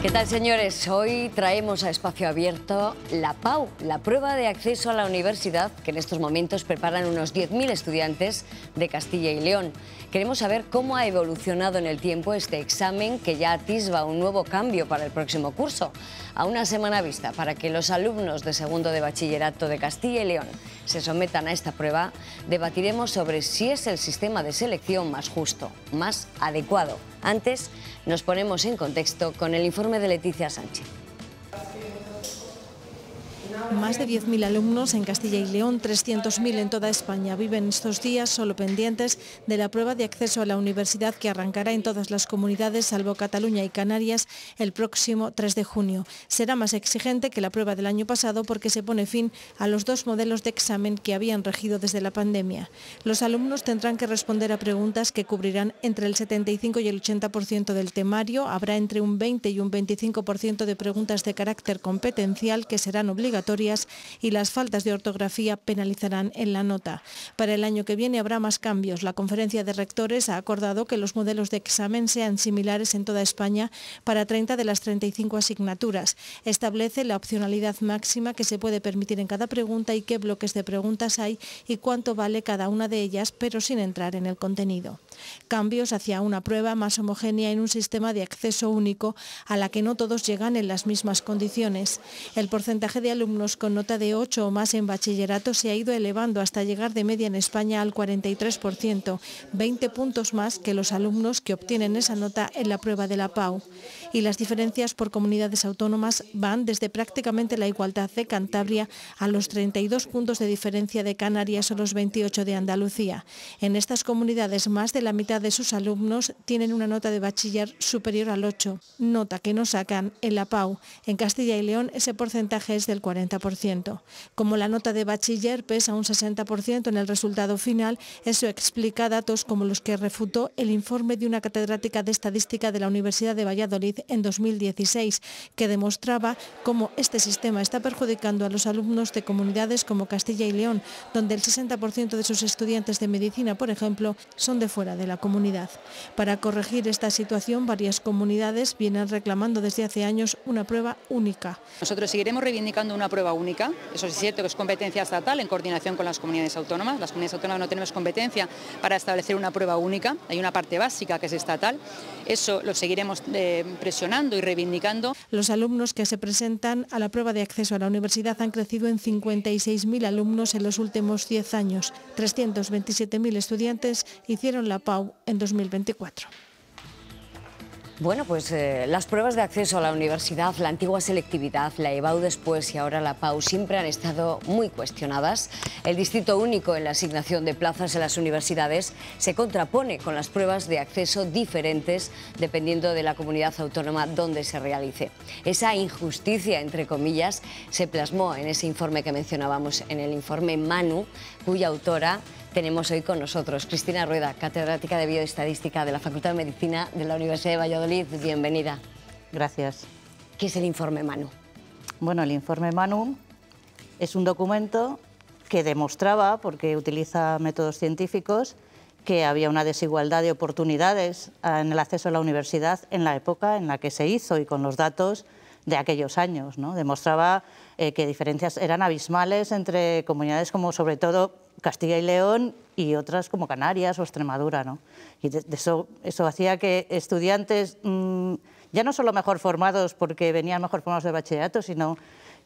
¿Qué tal, señores? Hoy traemos a Espacio Abierto la PAU, la prueba de acceso a la universidad que en estos momentos preparan unos 10.000 estudiantes de Castilla y León. Queremos saber cómo ha evolucionado en el tiempo este examen que ya atisba un nuevo cambio para el próximo curso. A una semana vista, para que los alumnos de segundo de bachillerato de Castilla y León se sometan a esta prueba, debatiremos sobre si es el sistema de selección más justo, más adecuado. Antes, nos ponemos en contexto con el informe de Leticia Sánchez. Más de 10.000 alumnos en Castilla y León, 300.000 en toda España, viven estos días solo pendientes de la prueba de acceso a la universidad que arrancará en todas las comunidades, salvo Cataluña y Canarias, el próximo 3 de junio. Será más exigente que la prueba del año pasado porque se pone fin a los dos modelos de examen que habían regido desde la pandemia. Los alumnos tendrán que responder a preguntas que cubrirán entre el 75 y el 80% del temario. Habrá entre un 20 y un 25% de preguntas de carácter competencial que serán obligatorias y las faltas de ortografía penalizarán en la nota. Para el año que viene habrá más cambios. La Conferencia de Rectores ha acordado que los modelos de examen sean similares en toda España para 30 de las 35 asignaturas. Establece la opcionalidad máxima que se puede permitir en cada pregunta y qué bloques de preguntas hay y cuánto vale cada una de ellas, pero sin entrar en el contenido. Cambios hacia una prueba más homogénea en un sistema de acceso único a la que no todos llegan en las mismas condiciones. El porcentaje de alumnos con nota de 8 o más en bachillerato se ha ido elevando hasta llegar de media en España al 43%, 20 puntos más que los alumnos que obtienen esa nota en la prueba de la PAU. Y las diferencias por comunidades autónomas van desde prácticamente la igualdad de Cantabria a los 32 puntos de diferencia de Canarias o los 28 de Andalucía. En estas comunidades, más de la mitad de sus alumnos tienen una nota de bachiller superior al 8, nota que no sacan en la PAU. En Castilla y León ese porcentaje es del 40%. Como la nota de bachiller pesa un 60% en el resultado final, eso explica datos como los que refutó el informe de una catedrática de estadística de la Universidad de Valladolid en 2016, que demostraba cómo este sistema está perjudicando a los alumnos de comunidades como Castilla y León, donde el 60% de sus estudiantes de medicina, por ejemplo, son de fuera de la comunidad. Para corregir esta situación, varias comunidades vienen reclamando desde hace años una prueba única. Nosotros seguiremos reivindicando una prueba única. Eso es cierto que es competencia estatal en coordinación con las comunidades autónomas. Las comunidades autónomas no tenemos competencia para establecer una prueba única. Hay una parte básica que es estatal. Eso lo seguiremos presionando y reivindicando. Los alumnos que se presentan a la prueba de acceso a la universidad han crecido en 56.000 alumnos en los últimos 10 años. 327.000 estudiantes hicieron la PAU en 2024. Bueno, pues las pruebas de acceso a la universidad, la antigua selectividad, la EBAU después y ahora la PAU siempre han estado muy cuestionadas. El distrito único en la asignación de plazas en las universidades se contrapone con las pruebas de acceso diferentes dependiendo de la comunidad autónoma donde se realice. Esa injusticia, entre comillas, se plasmó en ese informe que mencionábamos, en el informe Manu, cuya autora tenemos hoy con nosotros, Cristina Rueda, catedrática de Bioestadística de la Facultad de Medicina de la Universidad de Valladolid. Bienvenida. Gracias. ¿Qué es el informe Manu? Bueno, el informe Manu es un documento que demostraba, porque utiliza métodos científicos, que había una desigualdad de oportunidades en el acceso a la universidad en la época en la que se hizo y con los datos de aquellos años, ¿no? Demostraba que diferencias eran abismales entre comunidades como sobre todo Castilla y León y otras como Canarias o Extremadura, ¿no? Y eso hacía que estudiantes ya no solo mejor formados porque venían mejor formados de bachillerato, sino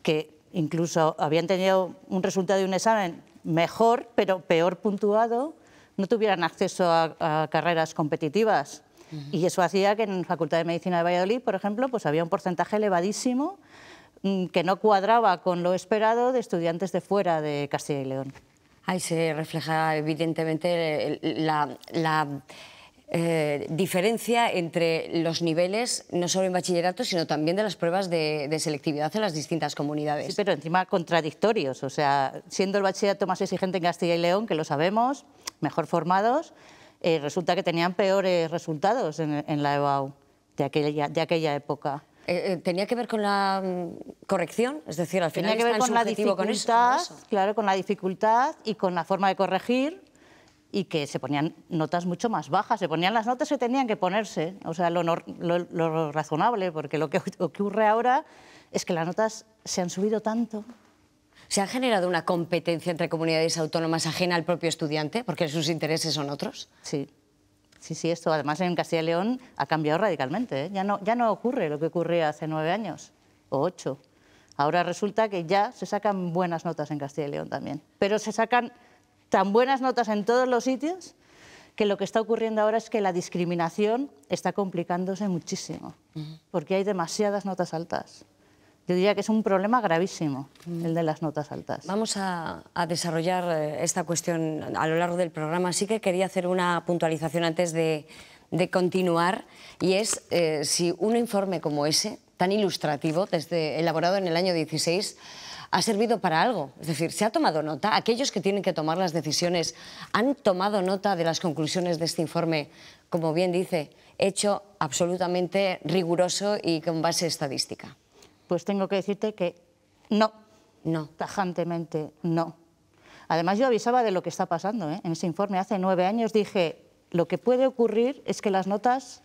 que incluso habían tenido un resultado de un examen mejor pero peor puntuado, no tuvieran acceso a carreras competitivas. Y eso hacía que en la Facultad de Medicina de Valladolid, por ejemplo, pues había un porcentaje elevadísimo que no cuadraba con lo esperado de estudiantes de fuera de Castilla y León. Ahí se refleja evidentemente la diferencia entre los niveles, no solo en bachillerato, sino también de las pruebas de selectividad en las distintas comunidades. Sí, pero encima contradictorios, o sea, siendo el bachillerato más exigente en Castilla y León, que lo sabemos, mejor formados, resulta que tenían peores resultados en la EBAU de aquella época. ¿Tenía que ver con la corrección? Es decir, al final tenía que ver con la dificultad, claro, con la dificultad y con la forma de corregir y que se ponían notas mucho más bajas, se ponían las notas que tenían que ponerse, o sea, lo razonable, porque lo que ocurre ahora es que las notas se han subido tanto. ¿Se ha generado una competencia entre comunidades autónomas ajena al propio estudiante, porque sus intereses son otros? Sí, sí, esto además en Castilla y León ha cambiado radicalmente, ¿eh? Ya no ocurre lo que ocurría hace 9 años o 8. Ahora resulta que ya se sacan buenas notas en Castilla y León también, pero se sacan tan buenas notas en todos los sitios que lo que está ocurriendo ahora es que la discriminación está complicándose muchísimo, porque hay demasiadas notas altas. Yo diría que es un problema gravísimo, el de las notas altas. Vamos a desarrollar esta cuestión a lo largo del programa. Sí que quería hacer una puntualización antes de continuar, y es si un informe como ese, tan ilustrativo, elaborado en el año 16, ha servido para algo. Es decir, ¿se ha tomado nota? ¿Aquellos que tienen que tomar las decisiones han tomado nota de las conclusiones de este informe, como bien dice, hecho absolutamente riguroso y con base estadística? Pues tengo que decirte que no. No. Tajantemente no. Además, yo avisaba de lo que está pasando, ¿eh? En ese informe hace 9 años dije, lo que puede ocurrir es que las notas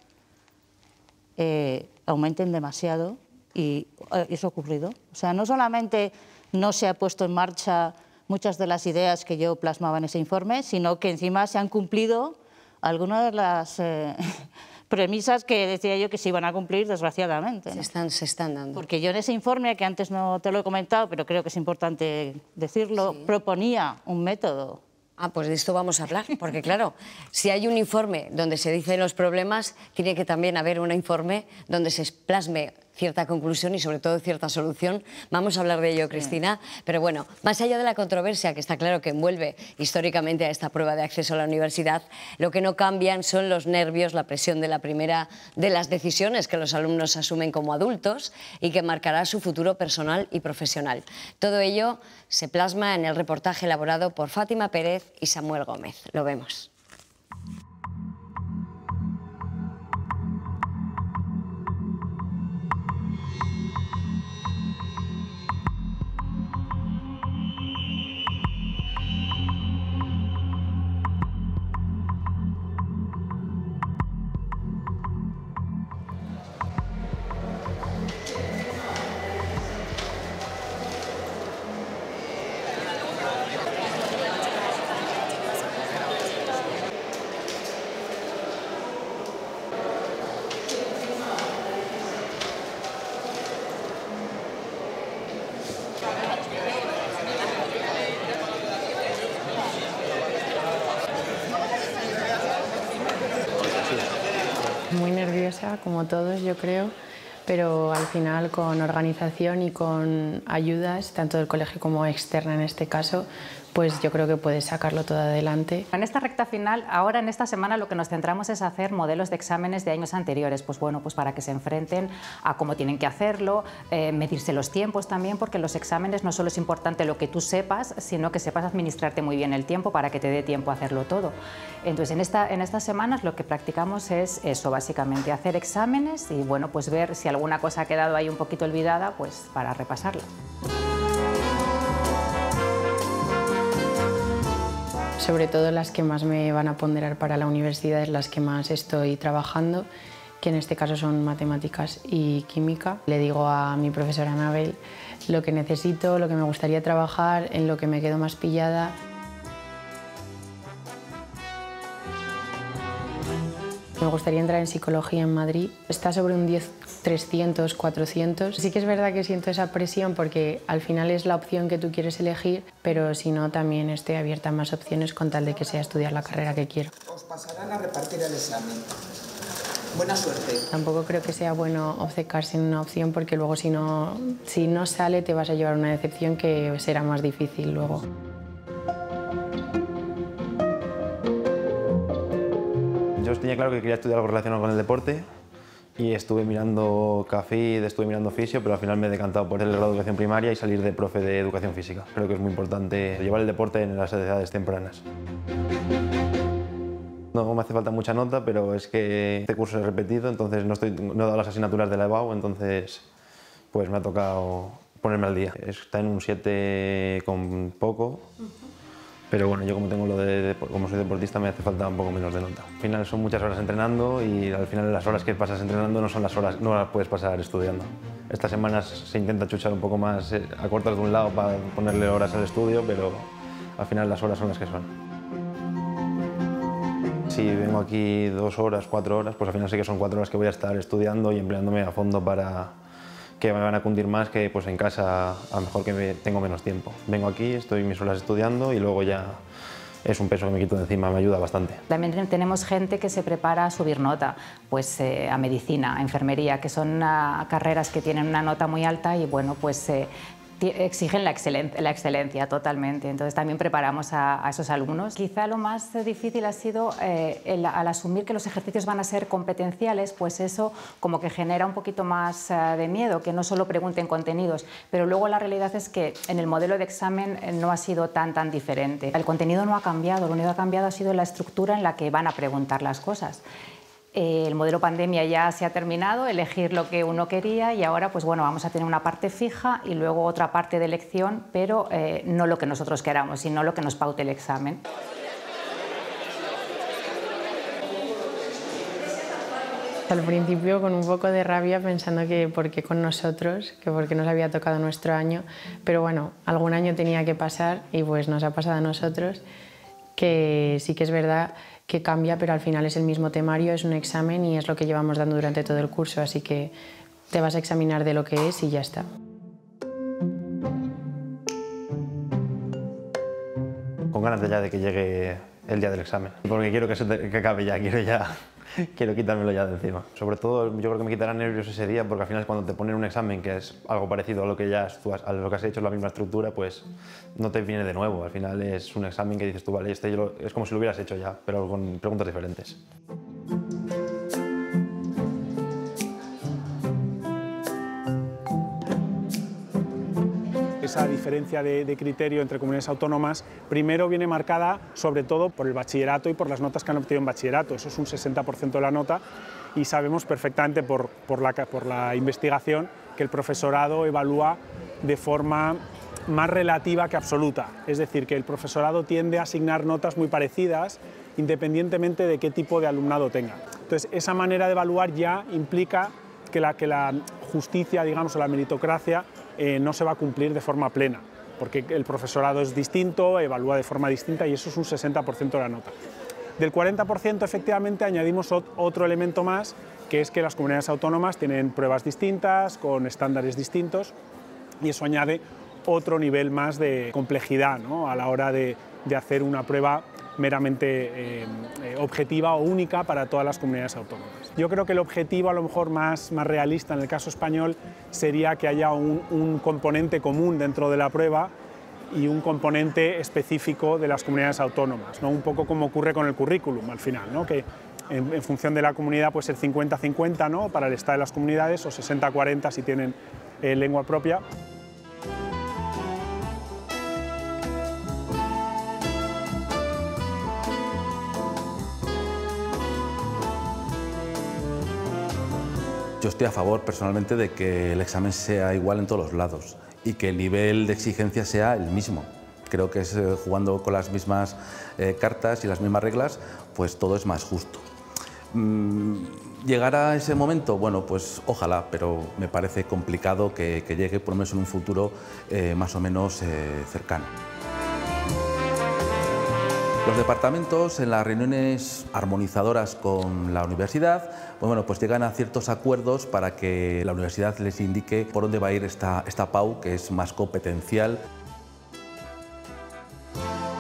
aumenten demasiado, y eso ha ocurrido. O sea, no solamente no se ha puesto en marcha muchas de las ideas que yo plasmaba en ese informe, sino que encima se han cumplido algunas de las premisas que decía yo que se iban a cumplir, desgraciadamente, ¿no? Se están dando. Porque yo en ese informe, que antes no te lo he comentado, pero creo que es importante decirlo, sí, proponía un método. Ah, pues de esto vamos a hablar, porque claro, si hay un informe donde se dicen los problemas, tiene que también haber un informe donde se plasme cierta conclusión y sobre todo cierta solución. Vamos a hablar de ello, Cristina, pero bueno, más allá de la controversia que está claro que envuelve históricamente a esta prueba de acceso a la universidad, lo que no cambian son los nervios, la presión de la primera de las decisiones que los alumnos asumen como adultos y que marcará su futuro personal y profesional. Todo ello se plasma en el reportaje elaborado por Fátima Pérez y Samuel Gómez. Lo vemos. Muy nerviosa, como todos, yo creo, pero al final con organización y con ayudas, tanto del colegio como externa en este caso, pues yo creo que puedes sacarlo todo adelante. En esta recta final, ahora en esta semana lo que nos centramos es hacer modelos de exámenes de años anteriores, pues bueno, pues para que se enfrenten a cómo tienen que hacerlo, medirse los tiempos también, porque los exámenes no solo es importante lo que tú sepas, sino que sepas administrarte muy bien el tiempo para que te dé tiempo a hacerlo todo. Entonces en estas semanas lo que practicamos es eso, básicamente, hacer exámenes y bueno, pues ver si alguna cosa ha quedado ahí un poquito olvidada, pues para repasarla. Sobre todo las que más me van a ponderar para la universidad es las que más estoy trabajando, que en este caso son matemáticas y química. Le digo a mi profesora Anabel lo que necesito, lo que me gustaría trabajar, en lo que me quedo más pillada. Me gustaría entrar en psicología en Madrid. Está sobre un 10, 300, 400. Sí que es verdad que siento esa presión porque al final es la opción que tú quieres elegir, pero si no también estoy abierta a más opciones con tal de que sea estudiar la carrera que quiero. Os pasarán a repartir el examen. Buena suerte. Tampoco creo que sea bueno obcecarse en una opción porque luego si no sale te vas a llevar una decepción que será más difícil luego. Yo tenía claro que quería estudiar algo relacionado con el deporte y estuve mirando CAFID, estuve mirando fisio, pero al final me he decantado por el grado de educación primaria y salir de profe de educación física. Creo que es muy importante llevar el deporte en las edades tempranas. No me hace falta mucha nota, pero es que este curso he repetido, entonces no he dado las asignaturas de la EBAU, entonces pues me ha tocado ponerme al día. Está en un 7 con poco, Pero bueno, yo como tengo como soy deportista me hace falta un poco menos de nota. Al final son muchas horas entrenando y al final las horas que pasas entrenando no son las horas, no las puedes pasar estudiando. Estas semanas se intenta chuchar un poco más, acortar de un lado para ponerle horas al estudio, pero al final las horas son las que son. Si vengo aquí 2 horas, 4 horas, pues al final sí que son 4 horas que voy a estar estudiando y empleándome a fondo para que me van a cundir más que pues en casa, a lo mejor que tengo menos tiempo. Vengo aquí, estoy mis horas estudiando y luego ya es un peso que me quito de encima, me ayuda bastante. También tenemos gente que se prepara a subir nota, pues a medicina, a enfermería, que son carreras que tienen una nota muy alta y bueno, pues exigen la excelencia totalmente. Entonces también preparamos a esos alumnos. Quizá lo más difícil ha sido al asumir que los ejercicios van a ser competenciales, pues eso como que genera un poquito más de miedo, que no solo pregunten contenidos, pero luego la realidad es que en el modelo de examen no ha sido tan diferente. El contenido no ha cambiado, lo único que ha cambiado ha sido la estructura en la que van a preguntar las cosas. El modelo pandemia ya se ha terminado, elegir lo que uno quería y ahora pues bueno, vamos a tener una parte fija y luego otra parte de elección, pero no lo que nosotros queramos, sino lo que nos paute el examen. Al principio con un poco de rabia pensando que por qué con nosotros, que por qué nos había tocado nuestro año, pero bueno, algún año tenía que pasar y pues nos ha pasado a nosotros, que sí que es verdad que cambia, pero al final es el mismo temario, es un examen y es lo que llevamos dando durante todo el curso, así que te vas a examinar de lo que es y ya está. Con ganas ya de que llegue el día del examen, porque quiero que acabe ya, quiero quitármelo ya de encima. Sobre todo yo creo que me quitará nervios ese día, porque al final cuando te ponen un examen que es algo parecido a lo que a lo que has hecho, la misma estructura, pues no te viene de nuevo. Al final es un examen que dices tú, vale, es como si lo hubieras hecho ya, pero con preguntas diferentes. Esa diferencia de criterio entre comunidades autónomas primero viene marcada sobre todo por el bachillerato y por las notas que han obtenido en bachillerato. Eso es un 60% de la nota y sabemos perfectamente por la investigación que el profesorado evalúa de forma más relativa que absoluta. Es decir, que el profesorado tiende a asignar notas muy parecidas independientemente de qué tipo de alumnado tenga. Entonces, esa manera de evaluar ya implica que la justicia, digamos, o la meritocracia no se va a cumplir de forma plena, porque el profesorado es distinto, evalúa de forma distinta y eso es un 60% de la nota. Del 40% efectivamente añadimos otro elemento más, que es que las comunidades autónomas tienen pruebas distintas, con estándares distintos y eso añade otro nivel más de complejidad, ¿no?, a la hora de hacer una prueba meramente objetiva o única para todas las comunidades autónomas. Yo creo que el objetivo a lo mejor más realista en el caso español sería que haya un componente común dentro de la prueba y un componente específico de las comunidades autónomas, ¿no? Un poco como ocurre con el currículum al final, ¿no?, que en función de la comunidad puede ser 50-50, ¿no?, para el estado de las comunidades o 60-40 si tienen lengua propia. Yo estoy a favor personalmente de que el examen sea igual en todos los lados y que el nivel de exigencia sea el mismo. Creo que es jugando con las mismas cartas y las mismas reglas, pues todo es más justo. ¿Llegará ese momento? Bueno, pues ojalá, pero me parece complicado que llegue por lo menos en un futuro más o menos cercano. Los departamentos, en las reuniones armonizadoras con la universidad, pues llegan a ciertos acuerdos para que la universidad les indique por dónde va a ir esta PAU, que es más competencial.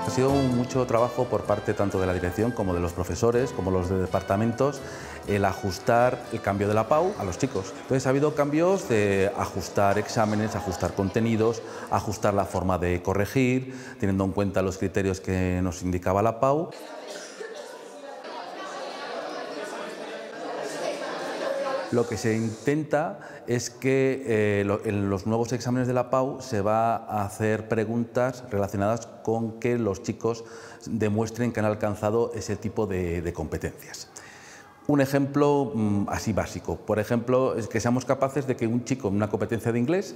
Ha sido mucho trabajo por parte tanto de la dirección como de los profesores, como los de departamentos, el ajustar el cambio de la PAU a los chicos. Entonces ha habido cambios de ajustar exámenes, ajustar contenidos, ajustar la forma de corregir, teniendo en cuenta los criterios que nos indicaba la PAU. Lo que se intenta es que en los nuevos exámenes de la PAU se va a hacer preguntas relacionadas con que los chicos demuestren que han alcanzado ese tipo de competencias. Un ejemplo así básico, por ejemplo, es que seamos capaces de que un chico en una competencia de inglés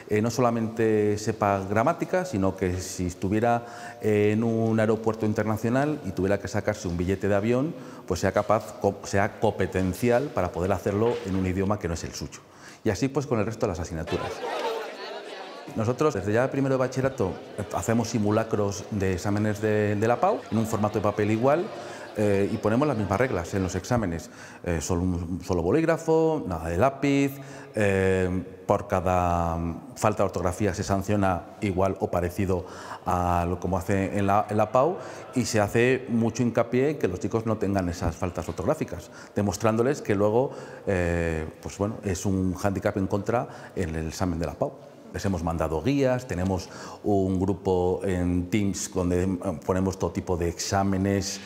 no solamente sepa gramática, sino que si estuviera en un aeropuerto internacional y tuviera que sacarse un billete de avión, pues sea competencial para poder hacerlo en un idioma que no es el suyo. Y así pues con el resto de las asignaturas. Nosotros desde ya primero de bachillerato hacemos simulacros de exámenes de la PAU en un formato de papel igual. Y ponemos las mismas reglas en los exámenes, solo bolígrafo, nada de lápiz, por cada falta de ortografía se sanciona igual o parecido a lo como hace en la PAU, y se hace mucho hincapié en que los chicos no tengan esas faltas ortográficas, demostrándoles que luego pues bueno, es un hándicap en contra en el examen de la PAU. Les hemos mandado guías, tenemos un grupo en Teams donde ponemos todo tipo de exámenes,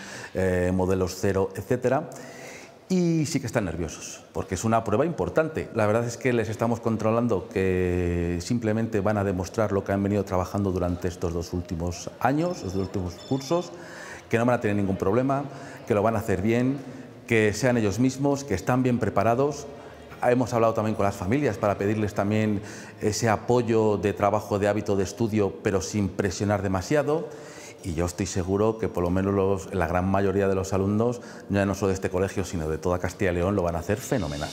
modelos cero, etc. Y sí que están nerviosos, porque es una prueba importante. La verdad es que les estamos controlando que simplemente van a demostrar lo que han venido trabajando durante estos 2 últimos años, los 2 últimos cursos, que no van a tener ningún problema, que lo van a hacer bien, que sean ellos mismos, que están bien preparados. Hemos hablado también con las familias para pedirles también ese apoyo de trabajo, de hábito de estudio, pero sin presionar demasiado. Y yo estoy seguro que por lo menos la gran mayoría de los alumnos, ya no solo de este colegio, sino de toda Castilla y León, lo van a hacer fenomenal.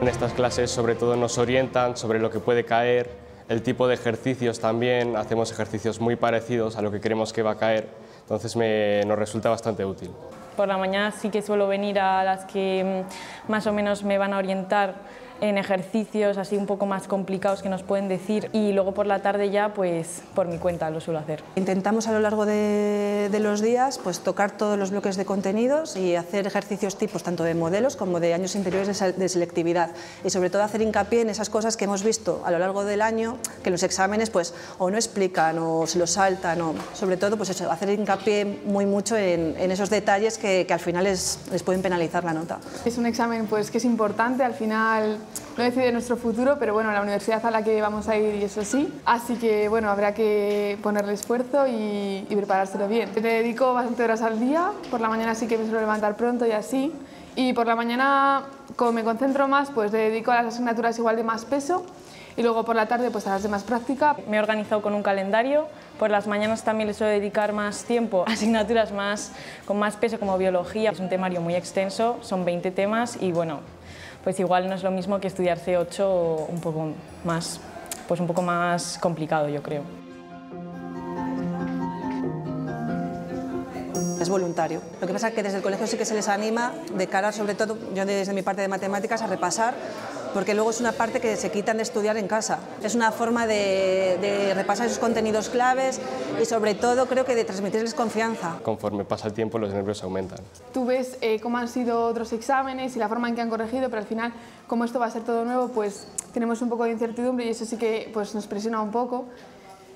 En estas clases sobre todo nos orientan sobre lo que puede caer, el tipo de ejercicios también, hacemos ejercicios muy parecidos a lo que creemos que va a caer. Entonces nos resulta bastante útil. Por la mañana sí que suelo venir a las que más o menos me van a orientar en ejercicios así un poco más complicados que nos pueden decir, y luego por la tarde ya pues por mi cuenta lo suelo hacer. Intentamos a lo largo de los días pues tocar todos los bloques de contenidos y hacer ejercicios tipos tanto de modelos como de años anteriores de selectividad, y sobre todo hacer hincapié en esas cosas que hemos visto a lo largo del año que los exámenes pues o no explican o se los saltan, o sobre todo pues eso, hacer hincapié muy mucho en esos detalles que al final les pueden penalizar la nota. Es un examen pues que es importante, al final no decide nuestro futuro, pero bueno, la universidad a la que vamos a ir y eso sí. Así que bueno, habrá que ponerle esfuerzo y preparárselo bien. Le dedico bastante horas al día, por la mañana sí que me suelo levantar pronto y así. Y por la mañana, como me concentro más, pues le dedico a las asignaturas igual de más peso, y luego por la tarde pues a las de más práctica. Me he organizado con un calendario, por las mañanas también le suelo dedicar más tiempo a asignaturas con más peso como biología. Es un temario muy extenso, son 20 temas y bueno, pues igual no es lo mismo que estudiar C8 un poco más complicado, yo creo. Es voluntario. Lo que pasa es que desde el colegio sí que se les anima de cara, sobre todo, yo desde mi parte de matemáticas, a repasar, porque luego es una parte que se quitan de estudiar en casa. Es una forma de repasar esos contenidos claves y sobre todo creo que de transmitirles confianza. Conforme pasa el tiempo los nervios aumentan. Tú ves cómo han sido otros exámenes y la forma en que han corregido, pero al final, como esto va a ser todo nuevo, pues tenemos un poco de incertidumbre y eso sí que pues, nos presiona un poco.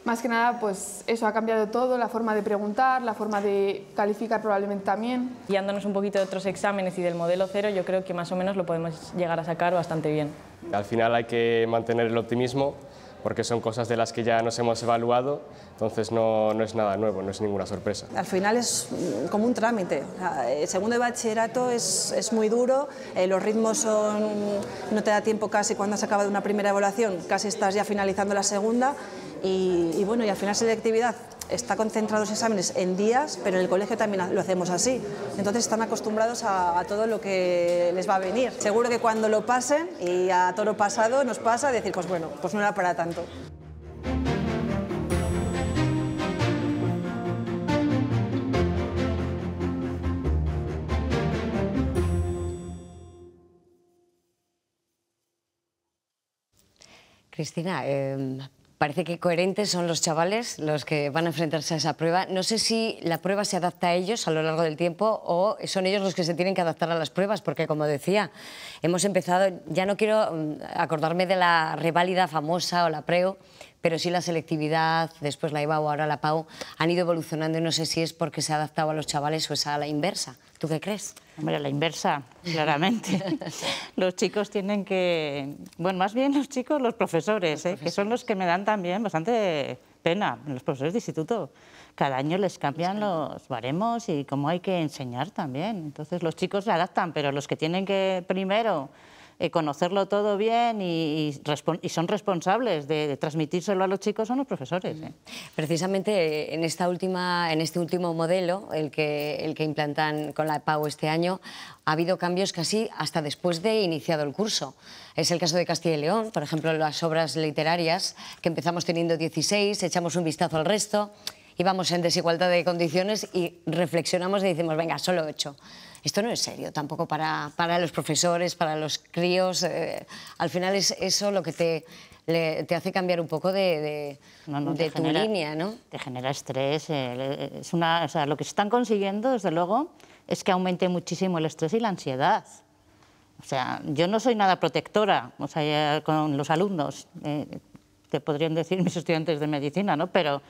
Más que nada, pues eso ha cambiado todo, la forma de preguntar, la forma de calificar probablemente también. Guiándonos un poquito de otros exámenes y del modelo cero, yo creo que más o menos lo podemos llegar a sacar bastante bien. Al final hay que mantener el optimismo, porque son cosas de las que ya nos hemos evaluado, entonces no es nada nuevo, no es ninguna sorpresa. Al final es como un trámite. El segundo de bachillerato es muy duro, los ritmos no te da tiempo casi cuando has acabado una primera evaluación, casi estás ya finalizando la segunda, y bueno, y al final selectividad está concentrado los exámenes en días, pero en el colegio también lo hacemos así. Entonces están acostumbrados a todo lo que les va a venir. Seguro que cuando lo pasen, y a todo lo pasado nos pasa, decir, pues bueno, pues no era para tanto. Cristina, parece que coherentes son los chavales los que van a enfrentarse a esa prueba. No sé si la prueba se adapta a ellos a lo largo del tiempo o son ellos los que se tienen que adaptar a las pruebas, porque como decía, hemos empezado, ya no quiero acordarme de la reválida famosa o la PREO, pero sí la selectividad, después la EBAU, ahora la PAU, han ido evolucionando y no sé si es porque se ha adaptado a los chavales o es a la inversa. ¿Tú qué crees? Hombre, a la inversa, claramente. Los chicos tienen que... Bueno, más bien los chicos, los profesores, que son los que me dan también bastante pena, los profesores de instituto. Cada año les cambian los baremos y cómo hay que enseñar también. Entonces los chicos se adaptan, pero los que tienen que primero conocerlo todo bien y son responsables de transmitírselo a los chicos son los profesores. Precisamente en este último modelo, el que implantan con la PAU este año, ha habido cambios casi hasta después de iniciado el curso. Es el caso de Castilla y León, por ejemplo, las obras literarias, que empezamos teniendo 16, echamos un vistazo al resto, íbamos en desigualdad de condiciones y reflexionamos y decimos, venga, solo 8. Esto no es serio tampoco para los profesores, para los críos. Al final es eso lo que te hace cambiar un poco de tu línea, ¿no? Te genera estrés. O sea, lo que se están consiguiendo, desde luego, es que aumente muchísimo el estrés y la ansiedad. O sea, yo no soy nada protectora, o sea, con los alumnos. Te podrían decir mis estudiantes de medicina, ¿no? Pero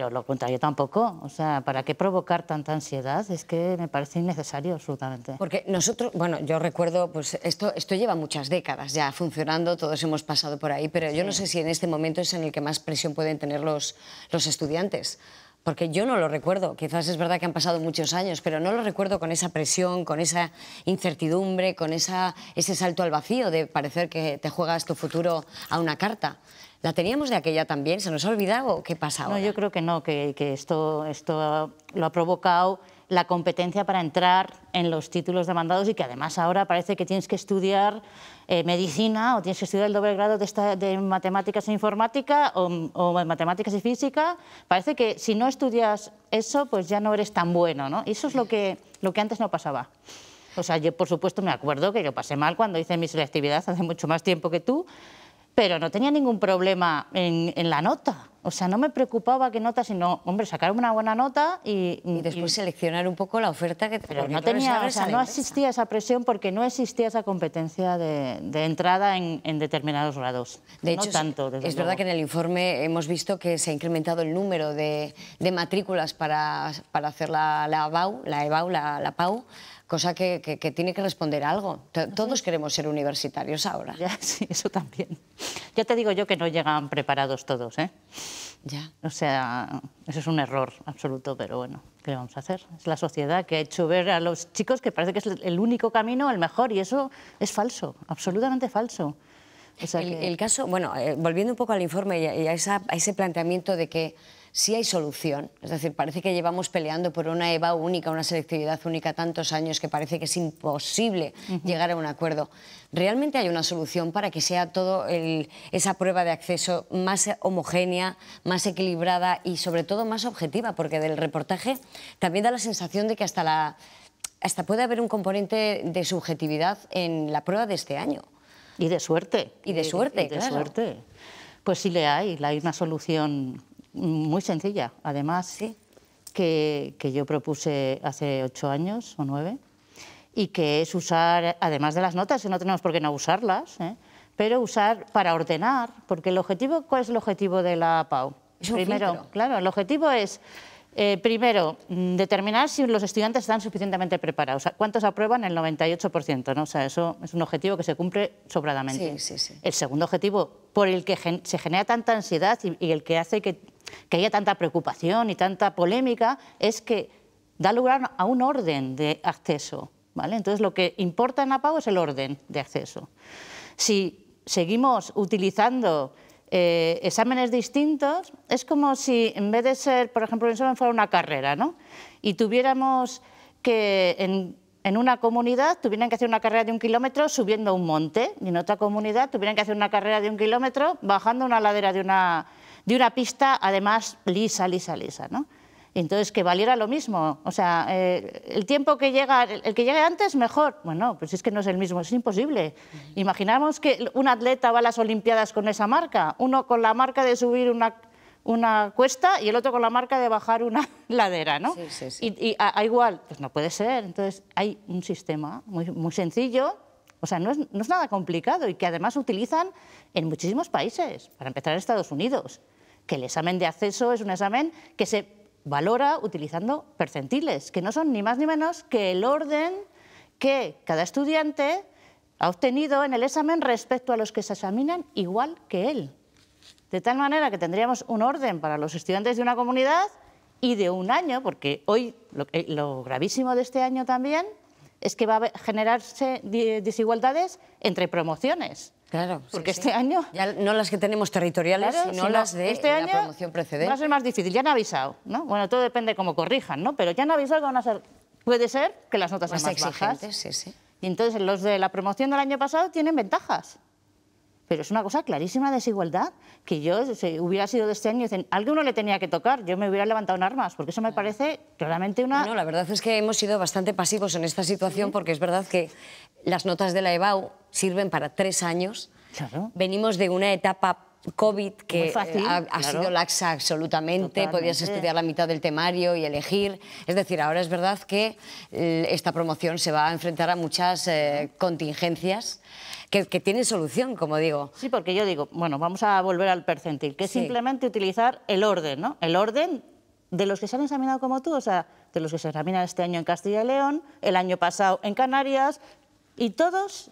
lo contrario tampoco. O sea, ¿para qué provocar tanta ansiedad? Es que me parece innecesario absolutamente. Porque nosotros, bueno, yo recuerdo, pues esto lleva muchas décadas ya funcionando, todos hemos pasado por ahí, pero yo no sé si en este momento es en el que más presión pueden tener los estudiantes. Porque yo no lo recuerdo, quizás es verdad que han pasado muchos años, pero no lo recuerdo con esa presión, con esa incertidumbre, con ese salto al vacío de parecer que te juegas tu futuro a una carta. ¿La teníamos de aquella también? ¿Se nos ha olvidado? ¿Qué pasa ahora? No, yo creo que no, que esto lo ha provocado la competencia para entrar en los títulos demandados y que además ahora parece que tienes que estudiar medicina o tienes que estudiar el doble grado de matemáticas e informática o matemáticas y física. Parece que si no estudias eso, pues ya no eres tan bueno, ¿no? Y eso es lo que antes no pasaba. O sea, yo por supuesto me acuerdo que yo pasé mal cuando hice mi selectividad hace mucho más tiempo que tú, pero no tenía ningún problema en la nota. O sea, no me preocupaba qué nota, sino, hombre, sacar una buena nota y después seleccionar un poco la oferta que... Pero no tenía, o sea, no existía esa presión porque no existía esa competencia de entrada en determinados grados. De hecho, no tanto, es verdad que en el informe hemos visto que se ha incrementado el número de matrículas para hacer la PAU, cosa que tiene que responder a algo. Todos queremos ser universitarios ahora. Ya, sí, eso también. Ya te digo yo que no llegan preparados todos, ¿eh? Ya. O sea, eso es un error absoluto, pero bueno, ¿qué vamos a hacer? Es la sociedad que ha hecho ver a los chicos que parece que es el único camino, el mejor, y eso es falso, absolutamente falso. O sea el caso, bueno, volviendo un poco al informe y a ese planteamiento de que sí hay solución, es decir, parece que llevamos peleando por una EBAU única, una selectividad única tantos años que parece que es imposible llegar a un acuerdo. ¿Realmente hay una solución para que sea todo esa prueba de acceso más homogénea, más equilibrada y sobre todo más objetiva? Porque del reportaje también da la sensación de que hasta puede haber un componente de subjetividad en la prueba de este año. Y de suerte. Y de suerte, claro. Suerte. Pues sí hay una solución muy sencilla, además, sí, que yo propuse hace 8 años o 9, y que es usar, además de las notas, que no tenemos por qué no usarlas, pero usar para ordenar, porque el objetivo, ¿cuál es el objetivo de la PAU? Primero, claro, el objetivo es, primero, determinar si los estudiantes están suficientemente preparados. ¿Cuántos aprueban? El 98%, ¿no? O sea, eso es un objetivo que se cumple sobradamente. Sí, sí, sí. El segundo objetivo, por el que se genera tanta ansiedad y el que hace que haya tanta preocupación y tanta polémica, es que da lugar a un orden de acceso, ¿vale? Entonces, lo que importa en la PAU es el orden de acceso. Si seguimos utilizando exámenes distintos, es como si en vez de ser, por ejemplo, un examen fuera una carrera, ¿no? Y tuviéramos que en una comunidad tuvieran que hacer una carrera de 1 kilómetro subiendo un monte, y en otra comunidad tuvieran que hacer una carrera de 1 kilómetro bajando una ladera de una pista, además lisa, ¿no? Entonces, que valiera lo mismo. O sea, el tiempo que llega, el que llegue antes, mejor. Bueno, pues es que no es el mismo, es imposible. Imaginamos que un atleta va a las Olimpiadas con esa marca, uno con la marca de subir una cuesta y el otro con la marca de bajar una ladera, ¿no? Sí, sí, sí. Y a igual, pues no puede ser. Entonces, hay un sistema muy sencillo, o sea, no es nada complicado y que además utilizan en muchísimos países, para empezar en Estados Unidos, que el examen de acceso es un examen que se valora utilizando percentiles, que no son ni más ni menos que el orden que cada estudiante ha obtenido en el examen respecto a los que se examinan igual que él. De tal manera que tendríamos un orden para los estudiantes de una comunidad y de un año, porque hoy lo gravísimo de este año también es que va a generarse desigualdades entre promociones. Claro, porque este año... Ya no las que tenemos territoriales, claro, sino las de este año la promoción precedente. Va a ser más difícil, ya han avisado, ¿no? Bueno, todo depende cómo corrijan, ¿no? Pero ya han avisado que van a ser... Puede ser que las notas sean más bajas. Sí, sí. Y entonces los de la promoción del año pasado tienen ventajas. Pero es una cosa clarísima de desigualdad, que yo, si hubiera sido de este año, dicen, a alguno le tenía que tocar, yo me hubiera levantado en armas, porque eso me parece claramente una... No, la verdad es que hemos sido bastante pasivos en esta situación, porque es verdad que las notas de la EBAU sirven para 3 años. Claro. Venimos de una etapa COVID que ha sido laxa absolutamente, Totalmente. Podías estudiar la mitad del temario y elegir. Es decir, ahora es verdad que esta promoción se va a enfrentar a muchas contingencias que tienen solución, como digo. Sí, porque yo digo, bueno, vamos a volver al percentil, que es simplemente utilizar el orden, ¿no? El orden de los que se han examinado como tú, o sea, de los que se examinan este año en Castilla y León, el año pasado en Canarias, y todos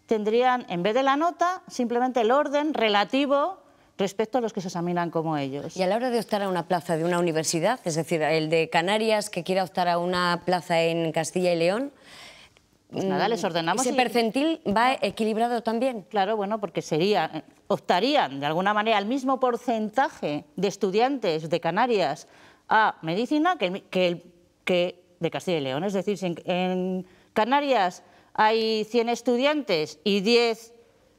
tendrían, en vez de la nota, simplemente el orden relativo respecto a los que se examinan como ellos. Y a la hora de optar a una plaza de una universidad, es decir, el de Canarias que quiera optar a una plaza en Castilla y León, pues nada, les ordenamos. ¿Ese percentil va equilibrado también? Claro, bueno, porque optarían de alguna manera al mismo porcentaje de estudiantes de Canarias a medicina que de Castilla y León. Es decir, si en Canarias hay 100 estudiantes y 10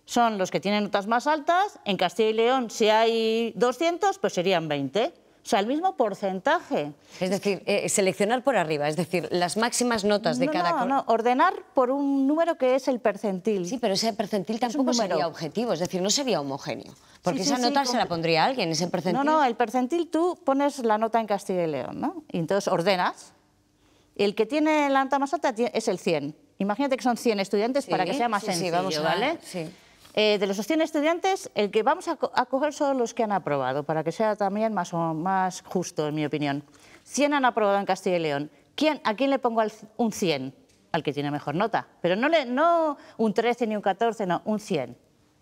son los que tienen notas más altas, en Castilla y León si hay 200, pues serían 20. O sea, el mismo porcentaje. Es decir, seleccionar por arriba, es decir, las máximas notas de cada... No, ordenar por un número que es el percentil. Sí, pero ese percentil tampoco sería objetivo, es decir, no sería homogéneo. Porque esa nota se la pondría alguien, ese percentil. No, el percentil tú pones la nota en Castilla y León, ¿no? Y entonces ordenas. El que tiene la nota más alta es el 100. Imagínate que son 100 estudiantes para que sea más sencillo, ¿vale? Sí. De los 100 estudiantes, el que vamos a coger son los que han aprobado, para que sea también más justo, en mi opinión. 100 han aprobado en Castilla y León. ¿A quién le pongo un 100? Al que tiene mejor nota. Pero no un 13 ni un 14, no, un 100.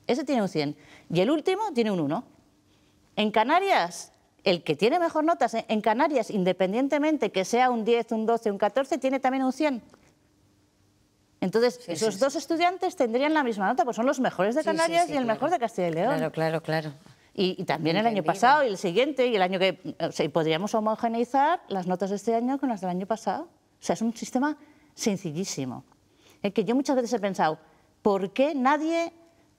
Ese tiene un 100. Y el último tiene un 1. En Canarias, el que tiene mejor notas, en Canarias, independientemente que sea un 10, un 12, un 14, tiene también un 100. Entonces, esos dos estudiantes tendrían la misma nota, pues son los mejores de Canarias y el mejor de Castilla y León. Claro. Y también el año pasado y el siguiente y el año que... O sea, podríamos homogeneizar las notas de este año con las del año pasado. O sea, es un sistema sencillísimo. Es que yo muchas veces he pensado, ¿por qué nadie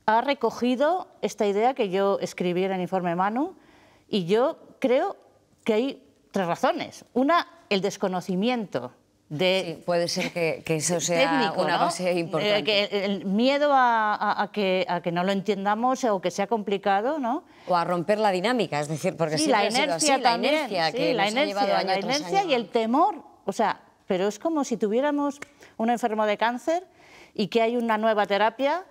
ha recogido esta idea que yo escribí en el informe Manu? Y yo creo que hay 3 razones. Una, el desconocimiento. Puede ser que eso sea técnico, una base importante. El miedo a que no lo entendamos o que sea complicado, ¿no? O a romper la dinámica, es decir, porque sí, siempre la inercia ha sido así, la inercia que nos ha llevado año tras año. Y el temor, o sea, pero es como si tuviéramos un enfermo de cáncer y que hay una nueva terapia,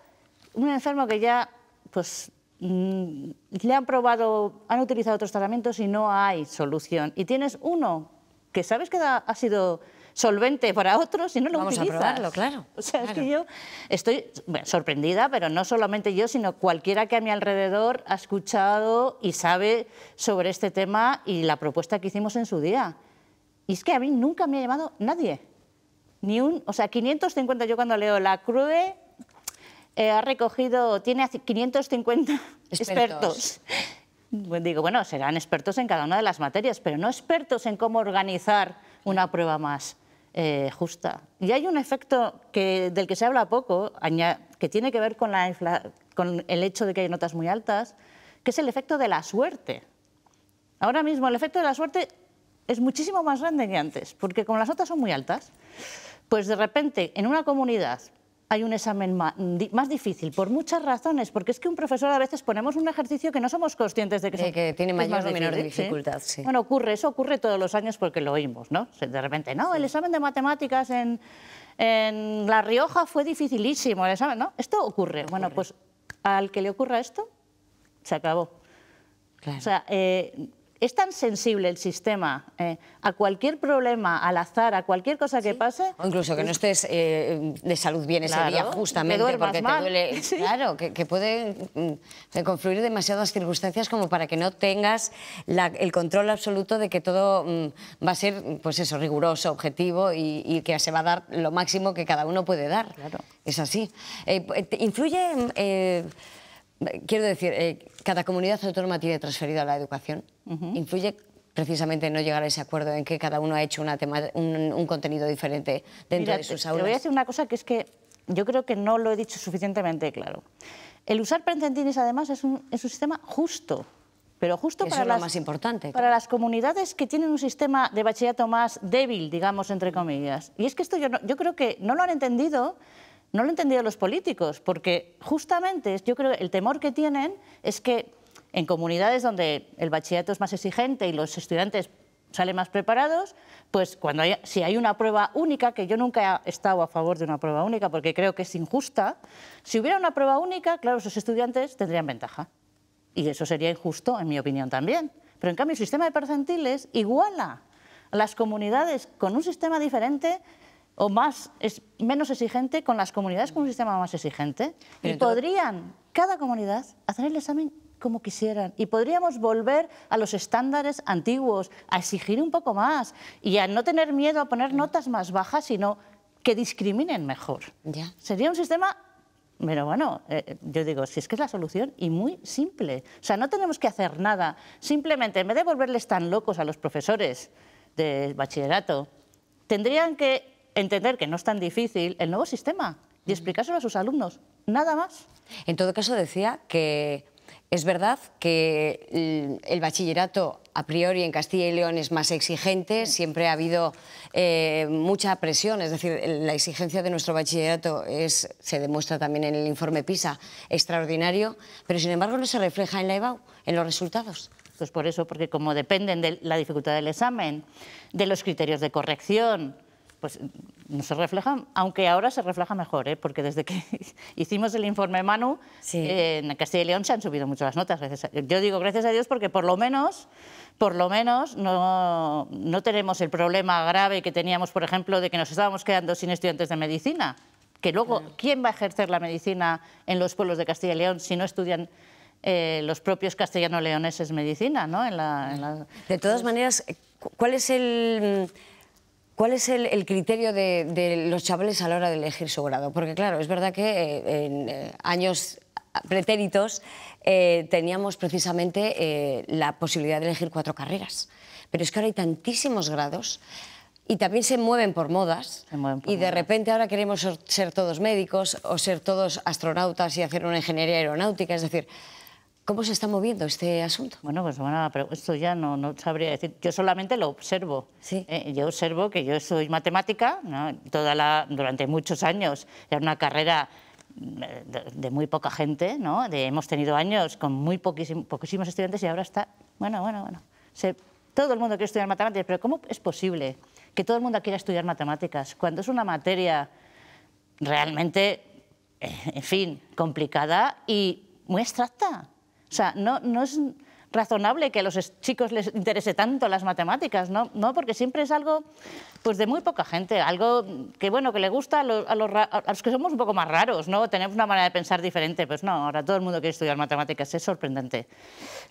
un enfermo que ya, pues, le han probado, han utilizado otros tratamientos y no hay solución. Y tienes uno que sabes que ha sido solvente para otros y no lo utilizas. Vamos a probarlo, claro. O sea, es que yo estoy sorprendida, pero no solamente yo, sino cualquiera que a mi alrededor ha escuchado y sabe sobre este tema y la propuesta que hicimos en su día. Y es que a mí nunca me ha llamado nadie. O sea, 550, yo cuando leo la CRUE ha recogido, tiene 550 expertos. Digo, bueno, serán expertos en cada una de las materias, pero no expertos en cómo organizar una prueba más justa. Y hay un efecto del que se habla poco, que tiene que ver con el hecho de que hay notas muy altas, que es el efecto de la suerte. Ahora mismo el efecto de la suerte es muchísimo más grande que antes, porque como las notas son muy altas, pues de repente en una comunidad hay un examen más difícil, por muchas razones, porque es que un profesor a veces ponemos un ejercicio que no somos conscientes de que tiene mayor o menor dificultad. ¿Sí? Bueno, eso ocurre todos los años porque lo oímos, ¿no? De repente, no, el examen de matemáticas en La Rioja fue dificilísimo, el examen, ¿no? Esto ocurre. Bueno, pues al que le ocurra esto, se acabó. Claro. O sea, es tan sensible el sistema a cualquier problema, al azar, a cualquier cosa que pase. O incluso que no estés de salud bien ese día, justamente porque te duele. Sí. Claro, que puede confluir demasiadas circunstancias como para que no tengas el control absoluto de que todo va a ser, pues eso, riguroso, objetivo y que se va a dar lo máximo que cada uno puede dar. Claro. Es así. ¿Influye, quiero decir, cada comunidad autónoma tiene transferido a la educación? ¿Influye precisamente en no llegar a ese acuerdo en que cada uno ha hecho un contenido diferente dentro de sus aulas? Te voy a decir una cosa que es que yo creo que no lo he dicho suficientemente claro. El usar preentendines, además, es un sistema justo. Pero justo para lo más importante. Para las comunidades que tienen un sistema de bachillerato más débil, digamos, entre comillas. Y es que esto yo creo que no lo han entendido. No lo han entendido los políticos, porque justamente yo creo que el temor que tienen es que en comunidades donde el bachillerato es más exigente y los estudiantes salen más preparados, pues si hay una prueba única, que yo nunca he estado a favor de una prueba única porque creo que es injusta, si hubiera una prueba única, claro, esos estudiantes tendrían ventaja. Y eso sería injusto, en mi opinión, también. Pero en cambio el sistema de percentiles iguala a las comunidades con un sistema diferente o menos exigente con las comunidades con un sistema más exigente. Y podrían, cada comunidad, hacer el examen como quisieran. Y podríamos volver a los estándares antiguos, a exigir un poco más y a no tener miedo a poner notas más bajas, sino que discriminen mejor. Ya. Sería un sistema... Pero bueno, yo digo, si es que es la solución y muy simple. O sea, no tenemos que hacer nada. Simplemente, en vez de volverles tan locos a los profesores de bachillerato, tendrían que entender que no es tan difícil el nuevo sistema y explicárselo a sus alumnos, nada más. En todo caso, decía que es verdad que el bachillerato a priori en Castilla y León es más exigente, siempre ha habido mucha presión, es decir, la exigencia de nuestro bachillerato se demuestra también en el informe PISA, extraordinario, pero sin embargo no se refleja en la EBAU, en los resultados. Pues por eso, porque como dependen de la dificultad del examen, de los criterios de corrección, pues no se reflejan, aunque ahora se refleja mejor, porque desde que hicimos el informe Manu, en Castilla y León se han subido mucho las notas. Yo digo gracias a Dios porque por lo menos no tenemos el problema grave que teníamos, por ejemplo, de que nos estábamos quedando sin estudiantes de medicina, que luego, ¿quién va a ejercer la medicina en los pueblos de Castilla y León si no estudian los propios castellano-leoneses medicina, ¿no? De todas maneras, ¿cuál es el criterio de los chavales a la hora de elegir su grado? Porque claro, es verdad que en años pretéritos teníamos precisamente la posibilidad de elegir 4 carreras, pero es que ahora hay tantísimos grados y también se mueven por modas y de repente ahora queremos ser todos médicos o ser todos astronautas y hacer una ingeniería aeronáutica, es decir... ¿Cómo se está moviendo este asunto? Bueno, pues bueno, pero esto ya no sabría decir. Yo solamente lo observo. Sí. Yo observo que yo soy matemática, ¿no? Durante muchos años. Era una carrera de muy poca gente, ¿no? Hemos tenido años con muy poquísimos estudiantes y ahora está... Bueno. Todo el mundo quiere estudiar matemáticas, pero ¿cómo es posible que todo el mundo quiera estudiar matemáticas cuando es una materia realmente, en fin, complicada y muy abstracta? O sea, no es razonable que a los chicos les interese tanto las matemáticas, ¿no? Porque siempre es algo pues de muy poca gente, algo que, bueno, que le gusta a los que somos un poco más raros, ¿no? Tenemos una manera de pensar diferente, pues no, ahora todo el mundo quiere estudiar matemáticas, es sorprendente,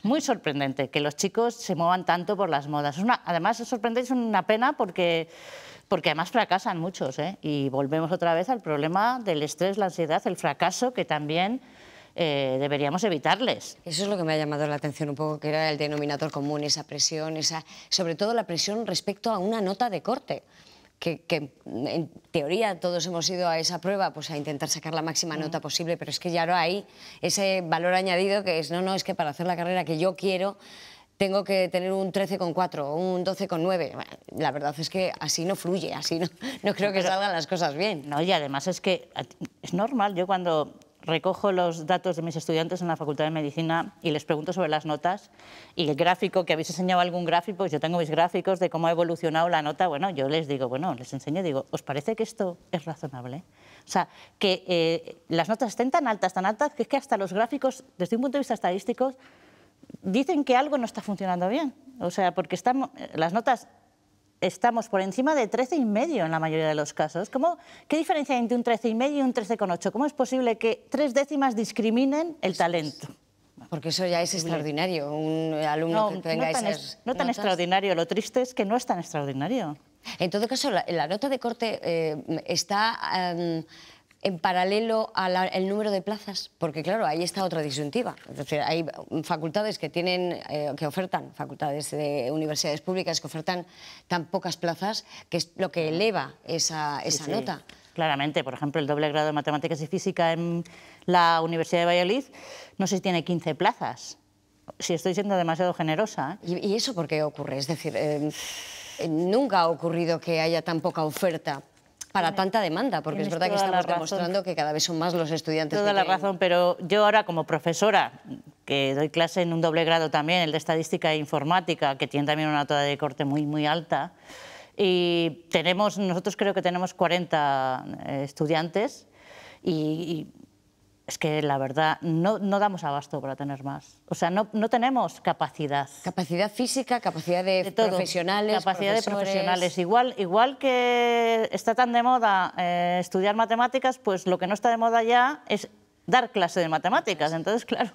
muy sorprendente que los chicos se muevan tanto por las modas. Además, es sorprendente, es una pena porque además fracasan muchos, y volvemos otra vez al problema del estrés, la ansiedad, el fracaso que también... deberíamos evitarles. Eso es lo que me ha llamado la atención un poco, que era el denominador común, esa presión, sobre todo la presión respecto a una nota de corte, que en teoría todos hemos ido a esa prueba pues a intentar sacar la máxima nota posible, pero es que ya ahora hay ese valor añadido que es, es que para hacer la carrera que yo quiero tengo que tener un 13,4 o un 12,9. Bueno, la verdad es que así no fluye, así no creo que salgan las cosas bien. No, y además es que es normal, yo cuando... recojo los datos de mis estudiantes en la Facultad de Medicina y les pregunto sobre las notas y el gráfico, que habéis enseñado algún gráfico, pues yo tengo mis gráficos de cómo ha evolucionado la nota, bueno, yo les digo, les enseño, digo, ¿os parece que esto es razonable? O sea, que las notas estén tan altas, que es que hasta los gráficos, desde un punto de vista estadístico, dicen que algo no está funcionando bien. O sea, porque las notas estamos por encima de 13,5 en la mayoría de los casos. ¿Qué diferencia hay entre un 13,5 y un 13,8? ¿Cómo es posible que 3 décimas discriminen el talento? Porque eso ya es extraordinario, un alumno que venga a esas no tan notas. Extraordinario, lo triste es que no es tan extraordinario. En todo caso, la nota de corte está en paralelo al número de plazas, porque claro, ahí está otra disyuntiva. Es decir, hay facultades que ofertan, facultades de universidades públicas que ofertan tan pocas plazas, que es lo que eleva esa nota. Claramente, por ejemplo, el doble grado de Matemáticas y Física en la Universidad de Valladolid, no sé si tiene 15 plazas, si estoy siendo demasiado generosa. ¿Y eso por qué ocurre? Es decir, nunca ha ocurrido que haya tan poca oferta para tanta demanda, porque es verdad que estamos demostrando que cada vez son más los estudiantes. Toda la razón, pero yo ahora como profesora, que doy clase en un doble grado también, el de Estadística e Informática, que tiene también una nota de corte muy, muy alta, y nosotros creo que tenemos 40 estudiantes y es que la verdad no damos abasto para tener más. O sea, no tenemos capacidad. Capacidad física, capacidad de profesionales, capacidad de profesionales. Igual que está tan de moda estudiar matemáticas, pues lo que no está de moda ya es dar clase de matemáticas. Entonces, claro,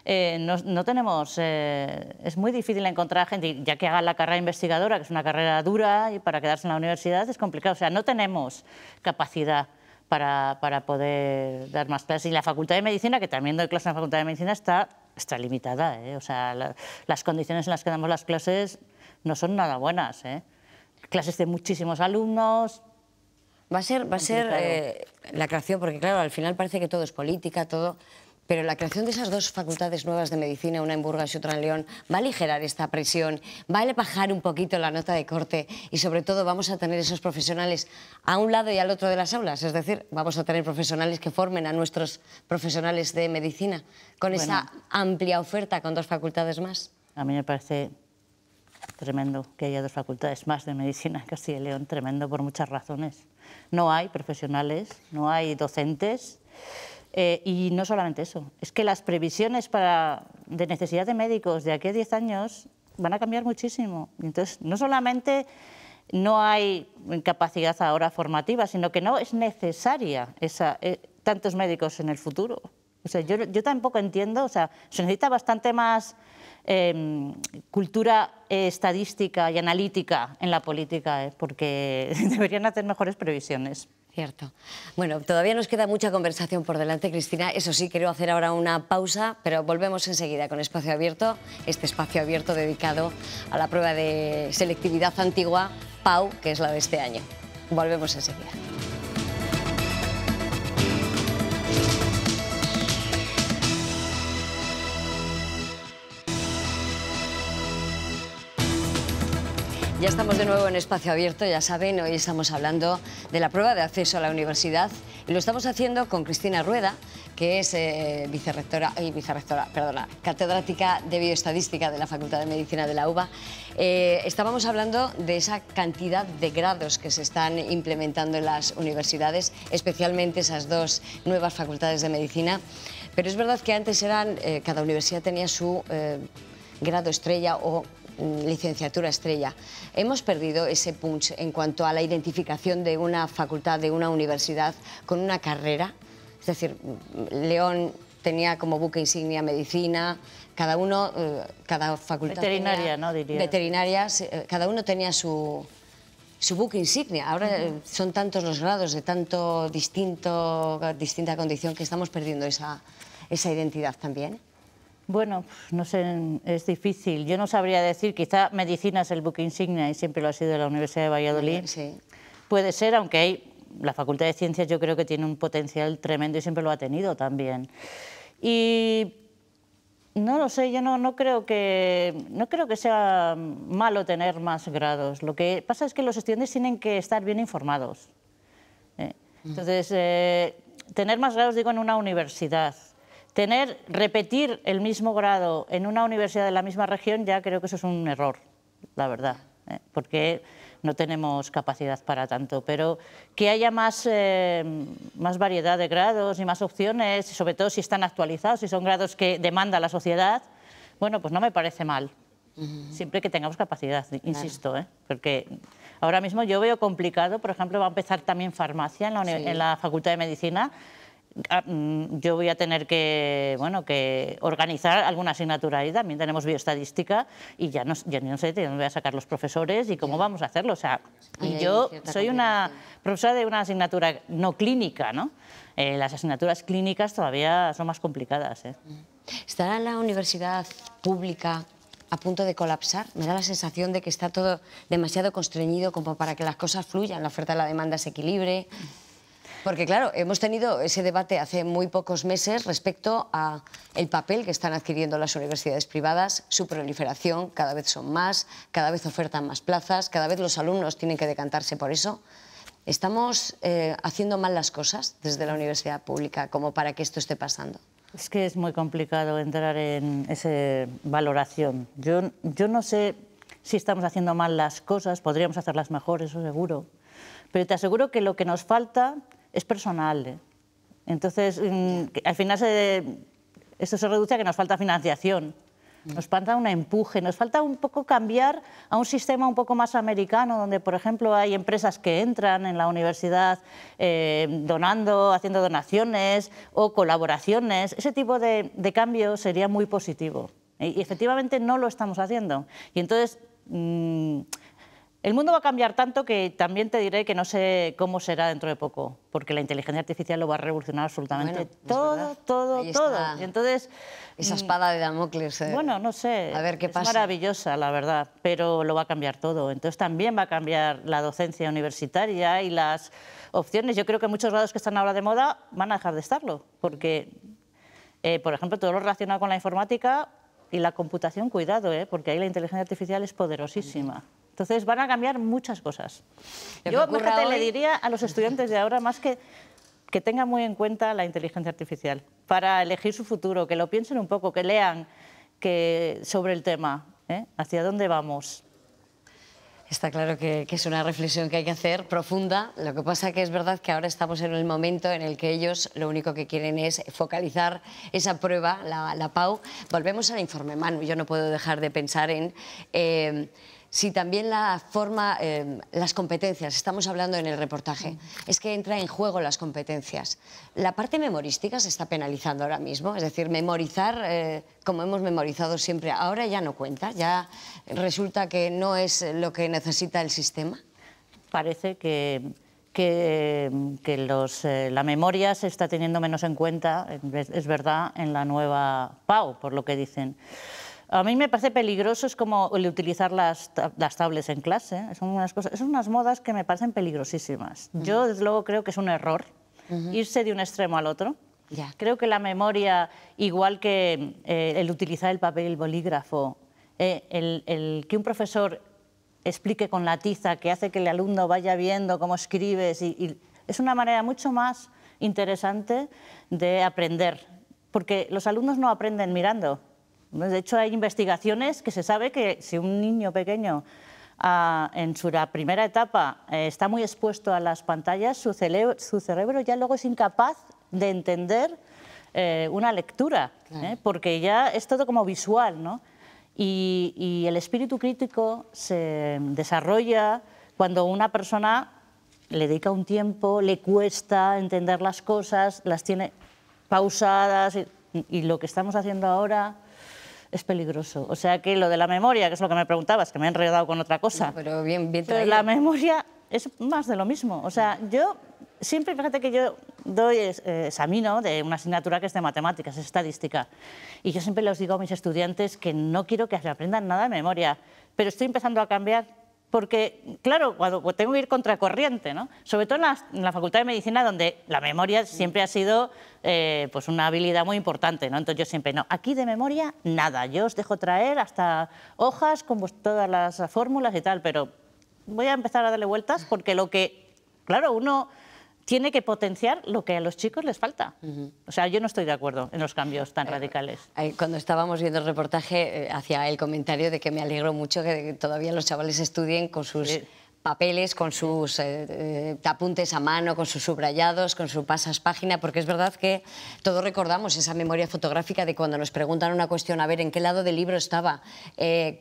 no tenemos... es muy difícil encontrar gente, ya que haga la carrera investigadora, que es una carrera dura, y para quedarse en la universidad es complicado. O sea, no tenemos capacidad para poder dar más clases. Y la Facultad de Medicina, que también doy clases en la Facultad de Medicina, está limitada. O sea, las condiciones en las que damos las clases no son nada buenas. Clases de muchísimos alumnos... Va a ser la creación, porque claro, al final parece que todo es política, todo, pero la creación de esas dos facultades nuevas de medicina, una en Burgos y otra en León, va a aligerar esta presión, va a bajar un poquito la nota de corte y sobre todo vamos a tener esos profesionales a un lado y al otro de las aulas, es decir, vamos a tener profesionales que formen a nuestros profesionales de medicina con esa amplia oferta con dos facultades más. A mí me parece tremendo que haya dos facultades más de medicina en Castilla y León, tremendo por muchas razones. No hay profesionales, no hay docentes y no solamente eso, es que las previsiones de necesidad de médicos de aquí a 10 años van a cambiar muchísimo. Entonces, no solamente no hay capacidad ahora formativa, sino que no es necesaria tantos médicos en el futuro. O sea, yo tampoco entiendo, o sea, se necesita bastante más cultura estadística y analítica en la política, porque deberían hacer mejores previsiones. Cierto. Bueno, todavía nos queda mucha conversación por delante, Cristina. Eso sí, quiero hacer ahora una pausa, pero volvemos enseguida con Espacio Abierto, este espacio abierto dedicado a la prueba de selectividad antigua, PAU, que es la de este año. Volvemos enseguida. Ya estamos de nuevo en Espacio Abierto, ya saben, hoy estamos hablando de la prueba de acceso a la universidad y lo estamos haciendo con Cristina Rueda, que es catedrática de Bioestadística de la Facultad de Medicina de la UBA. Estábamos hablando de esa cantidad de grados que se están implementando en las universidades, especialmente esas dos nuevas facultades de medicina, pero es verdad que antes cada universidad tenía su grado estrella o licenciatura estrella. Hemos perdido ese punch en cuanto a la identificación de una facultad, de una universidad con una carrera. Es decir, León tenía como buque insignia medicina, cada facultad veterinaria, tenía, ¿no? Diría. Veterinarias, cada uno tenía su buque insignia. Ahora son tantos los grados de distinta condición que estamos perdiendo esa identidad también. Bueno, no sé, es difícil. Yo no sabría decir, quizá medicina es el buque insignia y siempre lo ha sido de la Universidad de Valladolid. Sí. Puede ser, aunque la Facultad de Ciencias yo creo que tiene un potencial tremendo y siempre lo ha tenido también. Y no lo sé, yo no creo que sea malo tener más grados. Lo que pasa es que los estudiantes tienen que estar bien informados. Entonces, tener más grados, digo, en una universidad. Repetir el mismo grado en una universidad de la misma región, ya creo que eso es un error, la verdad, porque no tenemos capacidad para tanto, pero que haya más variedad de grados y más opciones, sobre todo si están actualizados, si son grados que demanda la sociedad, Bueno, pues no me parece mal, siempre que tengamos capacidad, insisto, porque ahora mismo yo veo complicado, por ejemplo, va a empezar también farmacia en la Facultad de Medicina. Yo voy a tener que, bueno, que organizar alguna asignatura ahí, también tenemos bioestadística y ya no sé de dónde voy a sacar los profesores y cómo vamos a hacerlo. O sea, y yo soy una profesora de una asignatura no clínica, ¿no? Las asignaturas clínicas todavía son más complicadas. ¿Estará la universidad pública a punto de colapsar? Me da la sensación de que está todo demasiado constreñido como para que las cosas fluyan, la oferta y la demanda se equilibre. Porque claro, hemos tenido ese debate hace muy pocos meses respecto a el papel que están adquiriendo las universidades privadas, su proliferación, cada vez son más, cada vez ofertan más plazas, cada vez los alumnos tienen que decantarse por eso. ¿Estamos haciendo mal las cosas desde la universidad pública como para que esto esté pasando? Es que es muy complicado entrar en esa valoración. Yo no sé si estamos haciendo mal las cosas, podríamos hacerlas mejor, eso seguro, pero te aseguro que lo que nos falta es personal. Entonces, al final esto se reduce a que nos falta financiación, nos falta un empuje, nos falta un poco cambiar a un sistema un poco más americano, donde, por ejemplo, hay empresas que entran en la universidad donando, haciendo donaciones o colaboraciones. Ese tipo de cambio sería muy positivo. Y efectivamente no lo estamos haciendo. Y entonces el mundo va a cambiar tanto que también te diré que no sé cómo será dentro de poco, porque la inteligencia artificial lo va a revolucionar absolutamente todo. Y entonces, esa espada de Damocles. Bueno, no sé, a ver qué pasa. Es maravillosa, la verdad, pero lo va a cambiar todo. Entonces también va a cambiar la docencia universitaria y las opciones. Yo creo que muchos grados que están ahora de moda van a dejar de estarlo, porque, por ejemplo, todo lo relacionado con la informática y la computación, cuidado, porque ahí la inteligencia artificial es poderosísima. Entonces van a cambiar muchas cosas. Yo le diría a los estudiantes de ahora más que tengan muy en cuenta la inteligencia artificial para elegir su futuro, que lo piensen un poco, que lean sobre el tema, hacia dónde vamos. Está claro que es una reflexión que hay que hacer, profunda. Lo que pasa que es verdad que ahora estamos en el momento en el que ellos lo único que quieren es focalizar esa prueba, la PAU. Volvemos al informe, Manu. Yo no puedo dejar de pensar en si también la forma, las competencias, estamos hablando en el reportaje, es que entra en juego las competencias. La parte memorística se está penalizando ahora mismo, es decir, memorizar como hemos memorizado siempre, ahora ya no cuenta, ya resulta que no es lo que necesita el sistema. Parece que la memoria se está teniendo menos en cuenta, es verdad, en la nueva PAU, por lo que dicen. A mí me parece peligroso, es como el utilizar las tablets en clase, son unas modas que me parecen peligrosísimas. Yo, desde luego, creo que es un error irse de un extremo al otro. Creo que la memoria, igual que el utilizar el papel y el bolígrafo, el que un profesor explique con la tiza, que hace que el alumno vaya viendo cómo escribes, y es una manera mucho más interesante de aprender, porque los alumnos no aprenden mirando. De hecho, hay investigaciones que se sabe que si un niño pequeño en su primera etapa está muy expuesto a las pantallas, su cerebro ya luego es incapaz de entender una lectura, porque ya es todo como visual, ¿no? Y el espíritu crítico se desarrolla cuando una persona le dedica un tiempo, le cuesta entender las cosas, las tiene pausadas, y lo que estamos haciendo ahora es peligroso. O sea que lo de la memoria, que es lo que me preguntabas, que me he enredado con otra cosa, no, pero bien traído. La memoria es más de lo mismo. O sea, yo siempre, fíjate que yo examino de una asignatura que es de matemáticas, es estadística, y yo siempre les digo a mis estudiantes que no quiero que aprendan nada de memoria, pero estoy empezando a cambiar. Porque, claro, cuando tengo que ir contracorriente, ¿no? Sobre todo en la Facultad de Medicina, donde la memoria siempre ha sido pues una habilidad muy importante, ¿no? Entonces yo siempre, no, aquí de memoria nada, yo os dejo traer hasta hojas con todas las fórmulas y tal, pero voy a empezar a darle vueltas porque claro, uno tiene que potenciar lo que a los chicos les falta. O sea, yo no estoy de acuerdo en los cambios tan radicales. Cuando estábamos viendo el reportaje, hacía el comentario de que me alegro mucho que todavía los chavales estudien con sus papeles, con sus apuntes a mano, con sus subrayados, con su pasas página, porque es verdad que todos recordamos esa memoria fotográfica de cuando nos preguntan una cuestión, a ver, ¿en qué lado del libro estaba?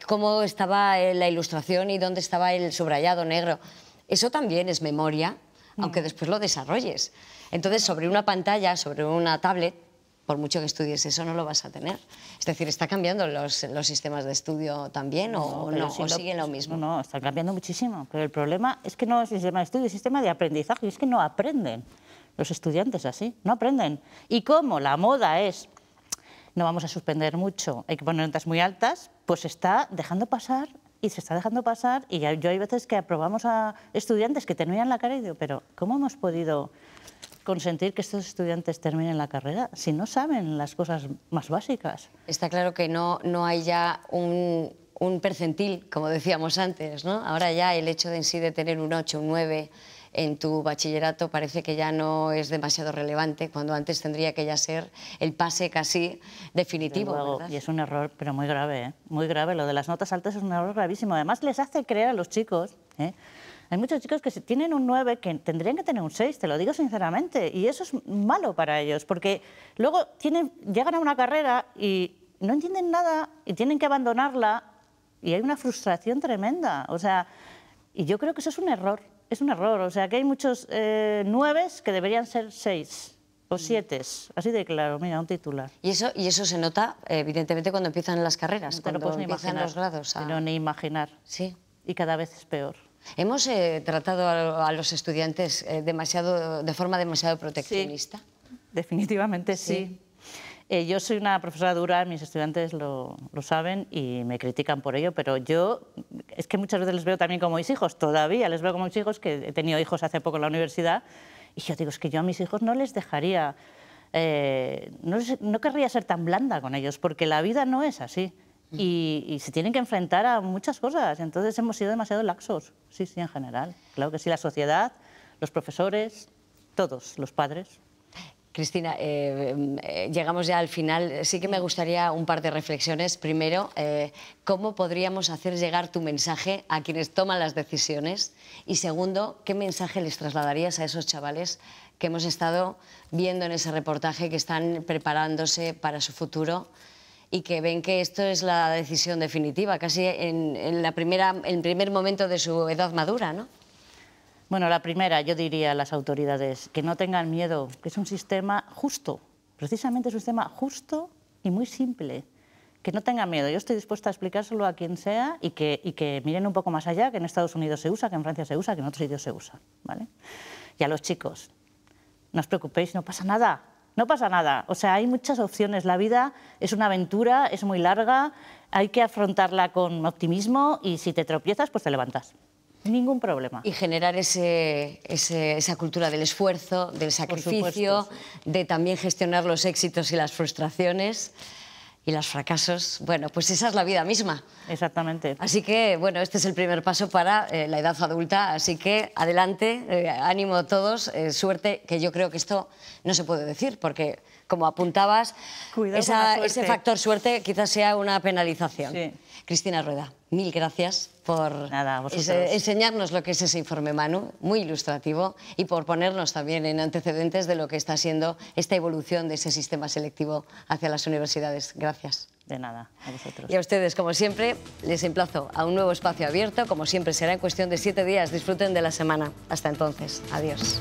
¿Cómo estaba la ilustración y dónde estaba el subrayado negro? Eso también es memoria, aunque después lo desarrolles. Entonces, sobre una pantalla, sobre una tablet, por mucho que estudies eso, no lo vas a tener. Es decir, ¿está cambiando los sistemas de estudio también o siguen lo mismo? No, están cambiando muchísimo, pero el problema es que no es el sistema de estudio, es el sistema de aprendizaje, es que no aprenden los estudiantes así, no aprenden. Y como la moda es, no vamos a suspender mucho, hay que poner notas muy altas, pues se está dejando pasar y se está dejando pasar, y yo hay veces que aprobamos a estudiantes que terminan la carrera y digo, pero ¿cómo hemos podido consentir que estos estudiantes terminen la carrera si no saben las cosas más básicas? Está claro que no hay ya un percentil, como decíamos antes, ¿no? Ahora ya el hecho de en sí de tener un 8, un 9 en tu bachillerato parece que ya no es demasiado relevante, cuando antes tendría que ya ser el pase casi definitivo. Luego, ¿verdad? y es un error, pero muy grave, ¿eh? Muy grave. Lo de las notas altas es un error gravísimo. Además, les hace creer a los chicos, ¿eh? Hay muchos chicos que tienen un 9 que tendrían que tener un 6, te lo digo sinceramente, y eso es malo para ellos, porque luego llegan a una carrera y no entienden nada y tienen que abandonarla y hay una frustración tremenda. O sea, y yo creo que eso es un error, o sea, que hay muchos 9 que deberían ser 6 o 7, así de claro, mira, un titular. Y eso se nota, evidentemente, cuando empiezan las carreras, No te lo cuando puedes ni empiezan imaginar, los grados. pero ni imaginar. Sí. Y cada vez es peor. ¿Hemos tratado a los estudiantes de forma demasiado proteccionista? Sí, definitivamente sí. Yo soy una profesora dura, mis estudiantes lo saben y me critican por ello, pero yo es que muchas veces les veo también como mis hijos, todavía les veo como mis hijos, que he tenido hijos hace poco en la universidad, y yo digo, es que yo a mis hijos no les dejaría, no querría ser tan blanda con ellos, porque la vida no es así. Y se tienen que enfrentar a muchas cosas, entonces hemos sido demasiado laxos, sí, en general. Claro que sí, la sociedad, los profesores, todos, los padres. Cristina, llegamos ya al final. Sí que me gustaría un par de reflexiones. Primero, ¿cómo podríamos hacer llegar tu mensaje a quienes toman las decisiones? Y segundo, ¿qué mensaje les trasladarías a esos chavales que hemos estado viendo en ese reportaje, que están preparándose para su futuro y que ven que esto es la decisión definitiva, casi en el primer momento de su edad madura, ¿no? Bueno, la primera, yo diría a las autoridades que no tengan miedo, que es un sistema justo, precisamente es un sistema justo y muy simple, que no tengan miedo. Yo estoy dispuesta a explicárselo a quien sea y que miren un poco más allá, que en Estados Unidos se usa, que en Francia se usa, que en otros sitios se usa, ¿vale? Y a los chicos, no os preocupéis, no pasa nada. No pasa nada, o sea, hay muchas opciones. La vida es una aventura, es muy larga, hay que afrontarla con optimismo y si te tropiezas, pues te levantas. Ningún problema. Y generar esa cultura del esfuerzo, del sacrificio, de también gestionar los éxitos y las frustraciones y los fracasos. Bueno, pues esa es la vida misma. Exactamente. Así que, bueno, este es el primer paso para la edad adulta, así que adelante, ánimo a todos, suerte, que yo creo que esto no se puede decir, porque como apuntabas, ese factor suerte quizás sea una penalización. Sí. Cristina Rueda, mil gracias por enseñarnos lo que es ese informe Manu, muy ilustrativo, y por ponernos también en antecedentes de lo que está siendo esta evolución de ese sistema selectivo hacia las universidades. Gracias. De nada, a vosotros. Y a ustedes, como siempre, les emplazo a un nuevo espacio abierto. Como siempre, será en cuestión de 7 días. Disfruten de la semana. Hasta entonces. Adiós.